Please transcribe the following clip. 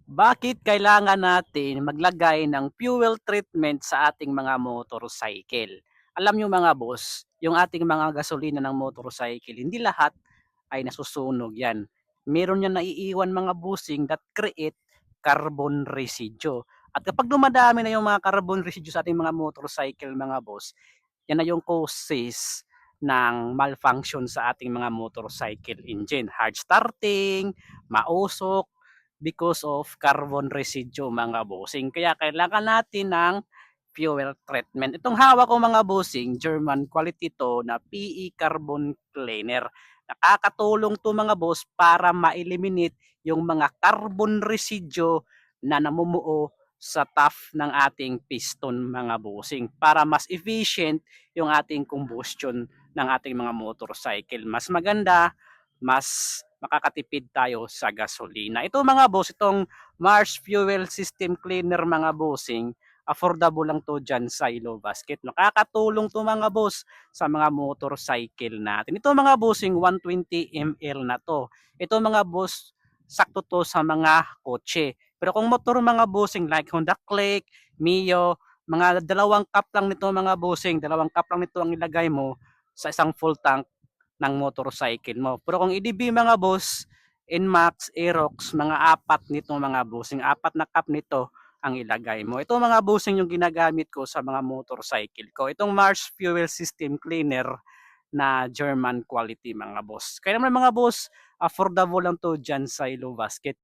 Bakit kailangan natin maglagay ng fuel treatment sa ating mga motorcycle? Alam niyo mga boss, yung ating mga gasolina ng motorcycle, hindi lahat ay nasusunog yan. Meron yan naiiwan mga busing that create carbon residue. At kapag dumadami na yung mga carbon residue sa ating mga motorcycle mga boss, yan na yung causes ng malfunction sa ating mga motorcycle engine. Hard starting, mausok, because of carbon residue mga bossing. Kaya kailangan natin ng fuel treatment. Itong hawak ko mga bossing, German quality to na PE carbon cleaner. Nakakatulong to mga boss para ma-eliminate yung mga carbon residue na namumuo sa top ng ating piston mga bossing para mas efficient yung ating combustion ng ating mga motorcycle. Mas maganda, mas makakatipid tayo sa gasolina. Ito mga boss, itong Mars Fuel System Cleaner mga bossing, affordable lang to dyan sa Ilo Basket. Nakakatulong to mga boss sa mga motorcycle natin. Ito mga bossing 120 ml na to. Ito mga boss, sakto to sa mga kotse. Pero kung motor mga bossing like Honda Click, Mio, mga dalawang cup lang nito mga bossing, dalawang cup lang nito ang ilagay mo sa isang full tank ng motorcycle mo. Pero kung EDB mga boss, Nmax, Aerox, mga apat nito mga bossing, apat na cup nito ang ilagay mo. Ito mga bossing yung ginagamit ko sa mga motorcycle ko. Itong Mars Fuel System Cleaner na German quality mga boss. Kaya naman mga boss, affordable lang to dyan sa Ilo Basket.